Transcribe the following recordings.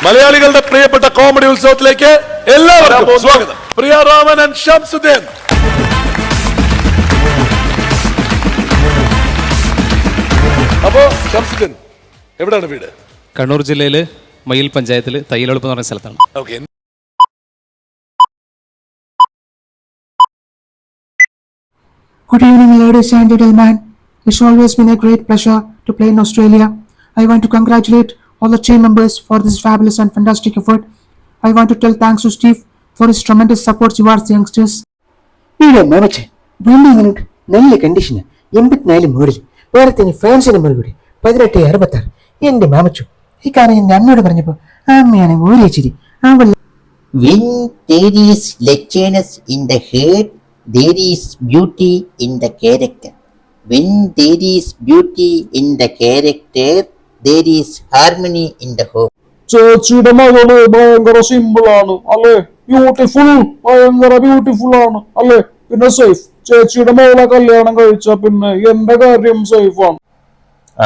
മലയാളികളുടെ പ്രിയപ്പെട്ട കോമഡി ഉത്സവത്തിലേക്ക് എല്ലാവർക്കും സ്വാഗതം. പ്രിയ രാമൻ ആൻഡ് ഷംസുദ്ദീൻ. അപ്പോ ഷംസുദ്ദീൻ, എവിടെയാണ് വീട്? കണ്ണൂർ ജില്ലയില് മയിൽ പഞ്ചായത്തില് തയ്യലെളുപ്പ് എന്ന് പറഞ്ഞ സ്ഥലത്താണ്. Okay. Good evening, ladies and gentlemen. It's always been a great pleasure to play in Australia. I want to congratulate all the team members for this fabulous and fantastic effort. I want to tell thanks to Steve for his tremendous support towards the youngsters. മാമച്ചേ വീണ്ടും ഇങ്ങനെ നല്ല കണ്ടീഷന് 84 model വേറെ തന്നെ fancy number കൂടി 1866. എന്റെ മാമച്ചു ഈ കാര്യം എന്റെ അമ്മയോട് പറഞ്ഞപ്പോ അമ്മയാണ് ഓരേച്ചിരി. When there is lectureness in the head, there is beauty in the character. When there is beauty in the character, there is harmony in the home. ചേച്ചിയുടെ മകള് ഭയങ്കര സിമ്പിൾ ആണ് അല്ലേ? ബ്യൂട്ടിഫുൾ, ഭയങ്കര ബ്യൂട്ടിഫുൾ ആണ് അല്ലേ? പിന്നെ സേഫ്. ചേച്ചിയുടെ മകളെ കല്യാണം കഴിച്ച പിന്നെ എന്റെ കാര്യം സേഫ് ആണ്.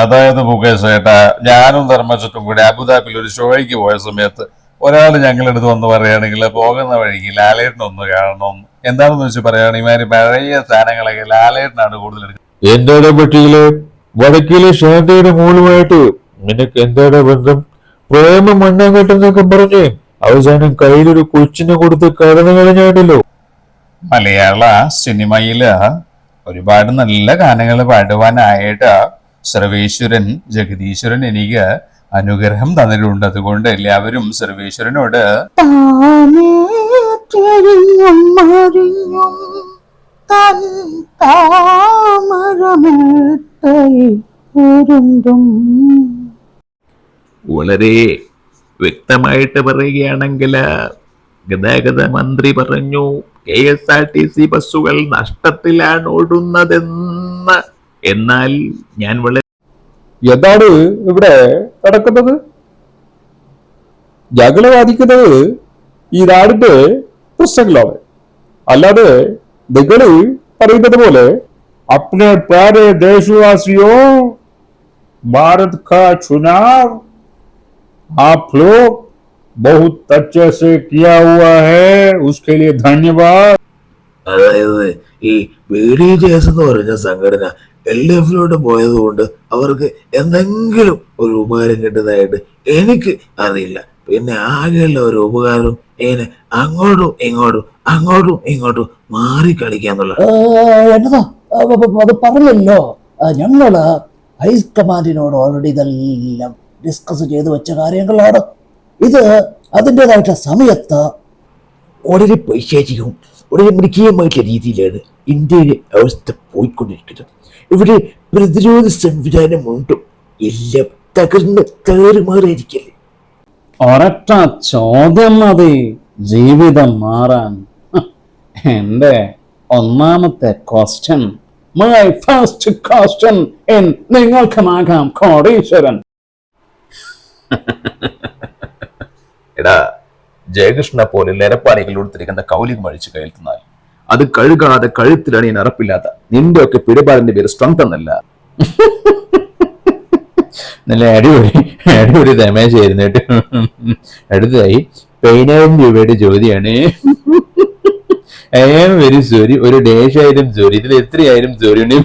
അതായത് മുകേഷ് ഏട്ടാ, ഞാനും ധർമ്മചുറ്റും കൂടി അബുദാബിയിൽ ഒരു ഷോയ്ക്ക് പോയ സമയത്ത് ഒരാൾ ഞങ്ങളെടുത്ത് വന്ന് പറയുകയാണെങ്കിൽ പോകുന്ന വഴിക്ക് ലാലേട്ടനൊന്ന് കാണണം. എന്താണെന്ന് വെച്ച് പറയുകയാണെങ്കിൽ ഇമാതിരി പഴയ സ്ഥാനങ്ങളൊക്കെ ലാലേട്ടനാണ് കൂടുതൽ എടുക്കുന്നത്. എന്താണ് പറ്റിയില്ലേ? വടക്കിലെ ശാന്തയുടെ മോളുമായിട്ട് നിനക്ക് എന്താണ് ബന്ധം? പ്രേമം മണ്ണാങ്കട്ടെന്നൊക്കെ പറഞ്ഞ് അവസാനം കയ്യിലൊരു കൊച്ചിനെ കൊടുത്ത് കടന്നു കളഞ്ഞാണല്ലോ. മലയാള സിനിമയില് ഒരുപാട് നല്ല ഗാനങ്ങൾ പാടുവാനായിട്ട് സർവേശ്വരൻ ജഗദീശ്വരൻ എനിക്ക് അനുഗ്രഹം തന്നിട്ടുണ്ട്. അതുകൊണ്ട് എല്ലാവരും സർവേശ്വരനോട് വളരെ വ്യക്തമായിട്ട് പറയുകയാണെങ്കിൽ ഗതാഗത മന്ത്രി പറഞ്ഞു KSRTC ബസ്സുകൾ നഷ്ടത്തിലാണ് ഓടുന്നതെന്ന്. എന്നാൽ ഞാൻ വളരെ എന്താണ് ഇവിടെ നടക്കുന്നത്? ഞങ്ങളെ ബാധിക്കുന്നത് ഈ നാടിന്റെ പ്രശ്നങ്ങളാണ്. അല്ലാതെ നിങ്ങള് പറയുന്നത് പോലെ अपने प्यारे देशवासियों, भारत का चुनाव आप लोग बहुत अच्छे से किया हुआ है, उसके लिए धन्यवाद. അതായത് ഈ BDJS എന്ന് പറഞ്ഞ സംഘടന LFലോട്ട് പോയതുകൊണ്ട് അവർക്ക് എന്തെങ്കിലും ഒരു ഉപകാരം കിട്ടുന്നതായിട്ട് എനിക്ക് അറിയില്ല. പിന്നെ ആകെയുള്ള ഒരു ഉപകാരം ഇങ്ങനെ അങ്ങോട്ടും ഇങ്ങോട്ടും മാറി കളിക്കാന്നുള്ള. എന്നതാ അത് പറഞ്ഞല്ലോ, ഞങ്ങള് ഹൈക്കമാൻഡിനോട് ഓൾറെഡി ഇതെല്ലാം ഡിസ്കസ് ചെയ്ത് വെച്ച കാര്യങ്ങളാണ്. ഇത് അതിൻ്റെതായിട്ട് സമയത്ത് വളരെ പൈശാചികവും വളരെ മൃഗീയമായിട്ടുള്ള രീതിയിലാണ് ഇന്ത്യയിലെ അവസ്ഥ പോയിക്കൊണ്ടിരിക്കുന്നത്. ഇവിടെ പ്രതിരോധ സംവിധാനമുണ്ടും എല്ലാം തകർന്ന് തകരുമാറിയിരിക്കല്ലേ. ഒരൊറ്റ ചോദ്യം മതി ജീവിതം മാറാൻ. എന്റെ ഒന്നാമത്തെ ക്വസ്റ്റ്യൻ, മൈ ഫസ്റ്റ് ക്വസ്റ്റ്യൻ, നിങ്ങൾക്കുമാകാം കോടീശ്വരൻ. എടാ, ജയകൃഷ്ണ പോലെ നിരപ്പാണികൾ കൊടുത്തിരിക്കുന്ന കൗലികം അഴിച്ച് കയ്യിൽ തന്നാൽ അത് കഴുകാതെ കഴുത്തിലണിയാൻ അറപ്പില്ലാത്ത നിന്റെ ഒക്കെ പിടിപാടിന്റെ പേര് സ്ട്രെങ്ത് എന്നല്ല. നല്ല അടിപൊളി ഡാമേജ് ആയിരുന്നു കേട്ടോ. അടുത്തതായി 10,000 രൂപയുടെ ചോദ്യമാണ്. ഐ ആം വെരി സോറി, ഒരു ഡേശായിരം സോറി, ഇതിൽ എത്രയായിരം സോറി ഉണ്ട്?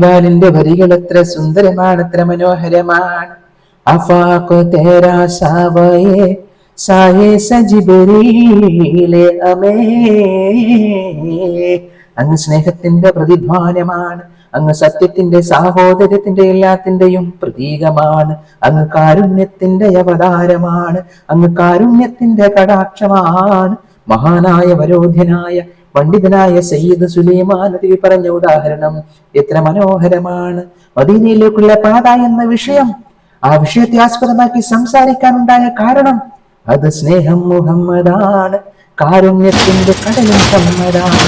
ബാലിന്റെ വരികൾ എത്ര സുന്ദരമാണ്, എത്ര മനോഹരമാണ്. അങ്ങ് സ്നേഹത്തിന്റെ പ്രതിഭാനമാണ്, അങ്ങ് സത്യത്തിന്റെ സാഹോദര്യത്തിന്റെ എല്ലാത്തിന്റെയും പ്രതീകമാണ്, അങ്ങ് കാരുണ്യത്തിന്റെ അവതാരമാണ്, അങ്ങ് കാരുണ്യത്തിന്റെ കടാക്ഷമാണ്. മഹാനായ വരോധ്യനായ പണ്ഡിതനായ സയ്യിദ് സുലൈമാൻ നബി പറഞ്ഞ ഉദാഹരണം എത്ര മനോഹരമാണ്. മദീനയിലേക്കുള്ള പാത എന്ന വിഷയം, ആ വിഷയത്തെ ആസ്പദമാക്കി സംസാരിക്കാനുണ്ടായ കാരണം അത് സ്നേഹം മുഹമ്മദാണ്, കാരുണ്യത്തിന്റെ കടലും മുഹമ്മദാണ്.